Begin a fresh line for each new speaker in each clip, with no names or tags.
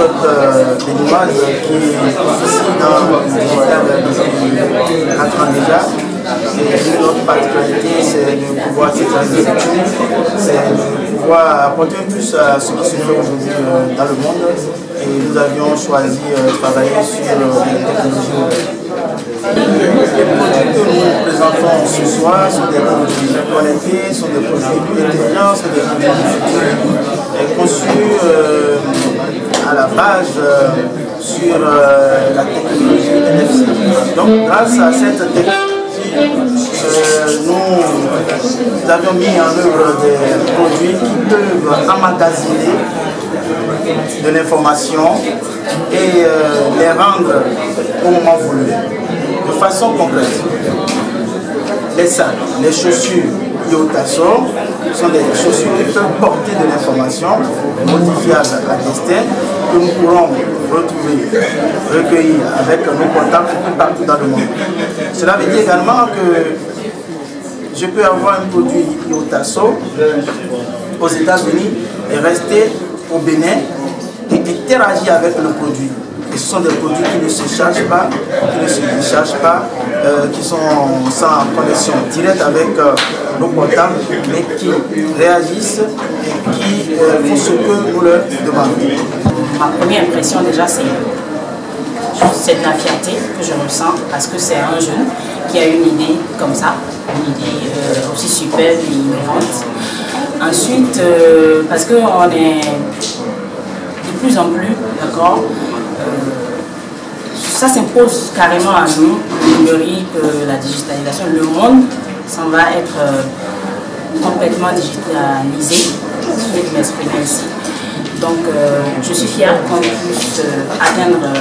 start-up béninoise qui est ici dans le digital depuis 4 ans déjà. Et notre particularité, c'est de pouvoir centraliser les études, c'est de pouvoir apporter plus à ce qui se fait aujourd'hui dans le monde. Et nous avions choisi de travailler sur les technologies nouvelles. Les produits que nous présentons ce soir sont des produits connectés, sont des produits plus intelligents, sont des produits conçus à la base sur la technologie NFC. Donc grâce à cette technologie, nous avions mis en œuvre des produits qui peuvent emmagasiner de l'information et les rendre au moment voulu, de façon concrète. Les sacs, les chaussures Iotasso sont des chaussures qui peuvent porter de l'information modifiable à destin que nous pourrons retrouver, recueillir avec nos portables partout dans le monde. Cela veut dire également que je peux avoir un produit Iotasso aux États-Unis et rester au Bénin et interagir avec le produit. Et ce sont des produits qui ne se chargent pas, qui ne se déchargent pas, qui sont sans connexion directe avec nos portables, mais qui réagissent et qui font ce que nous leur demandons.
Ma première impression déjà, c'est de la fierté que je ressens parce que c'est un jeune qui a une idée comme ça, une idée aussi superbe et innovante. Ensuite, parce qu'on est de plus en plus, d'accord, ça s'impose carrément à nous, le numérique, la digitalisation. Le monde s'en va être complètement digitalisé, je vais m'exprimer ainsi. Donc je suis fière qu'on puisse atteindre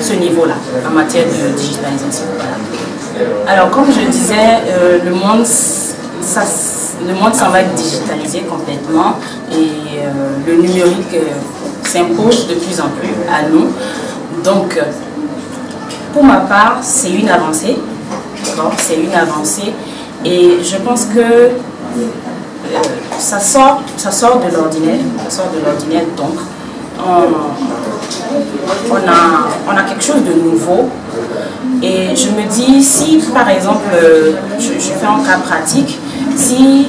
ce niveau-là en matière de digitalisation. Voilà. Alors comme je disais, le monde s'en va être digitalisé complètement et le numérique s'impose de plus en plus à nous. Donc pour ma part, c'est une avancée, c'est une avancée et je pense que ça sort de l'ordinaire, donc on a quelque chose de nouveau et je me dis si par exemple, je fais un cas pratique, si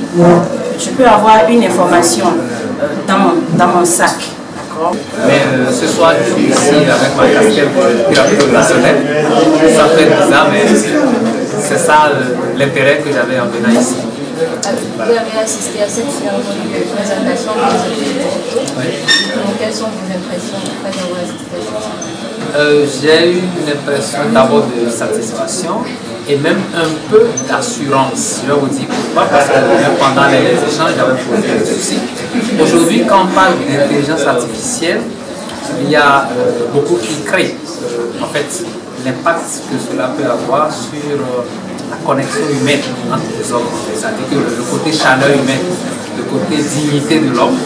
je peux avoir une information dans mon sac.
Mais ce soir, je suis ici avec ma casquette de pyramide opérationnelle. Ça fait bizarre, mais c'est ça l'intérêt que j'avais en venant ici.
Vous avez assisté à cette cérémonie de présentation des objets. Oui. Quelles sont vos impressions après avoir assisté à ça?
J'ai eu une impression d'abord de satisfaction et même un peu d'assurance. Je vais vous dire pourquoi, parce que même pendant les échanges, j'avais posé des soucis. Aujourd'hui, quand on parle d'intelligence artificielle, il y a beaucoup qui créent en fait l'impact que cela peut avoir sur la connexion humaine entre les hommes. C'est-à-dire que le côté chaleur humaine, le côté dignité de l'homme,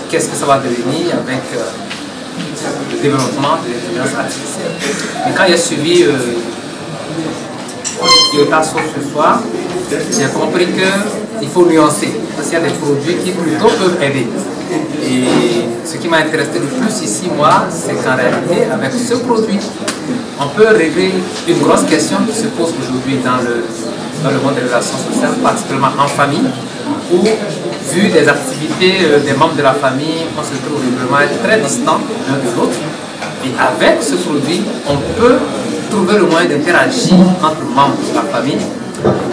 qu'est-ce que ça va devenir avec le développement de l'intelligence artificielle. Mais quand j'ai suivi Iotasso ce soir, j'ai compris qu'il faut nuancer, parce qu'il y a des produits qui plutôt peuvent aider. Et ce qui m'a intéressé le plus ici, moi, c'est qu'en réalité, avec ce produit, on peut régler une grosse question qui se pose aujourd'hui dans le monde des relations sociales, particulièrement en famille, où, vu des activités des membres de la famille, on se trouve vraiment très distants l'un de l'autre. Et avec ce produit, on peut trouver le moyen d'interagir entre membres de la famille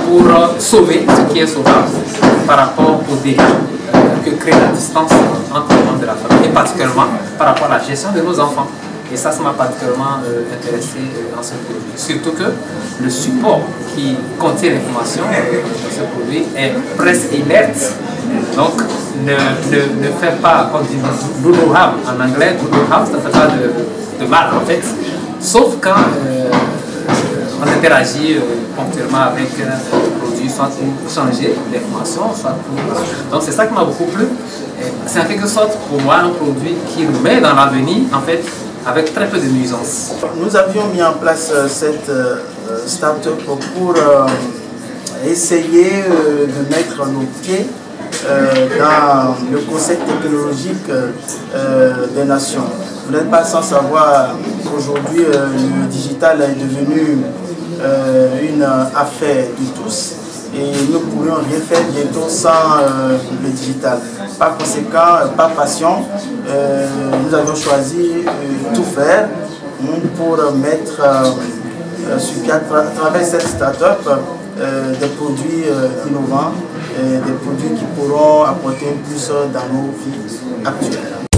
pour sauver ce qui est sauvable par rapport aux dégâts que crée la distance entre les membres de la famille, et particulièrement par rapport à la gestion de nos enfants. Et ça m'a particulièrement intéressé dans ce produit. Surtout que le support qui contient l'information de ce produit est presque inerte. Donc ne fait pas, on dit do no harm en anglais, do no harm, ça ne fait pas de mal en fait. Sauf quand on interagit ponctuellement avec un produit, soit pour changer l'information, soit pour... Donc c'est ça qui m'a beaucoup plu. C'est en quelque sorte pour moi un produit qui nous met dans l'avenir, en fait, avec très peu de nuisances.
Nous avions mis en place cette start-up pour essayer de mettre nos pieds dans le Conseil technologique des nations. Vous n'êtes pas sans savoir, aujourd'hui, le digital est devenu une affaire de tous et nous ne pourrions rien faire bientôt sans le digital. Par conséquent, par passion, nous avons choisi tout faire pour mettre sur pied à travers cette start-up des produits innovants, des produits qui pourront apporter plus dans nos vies actuelles.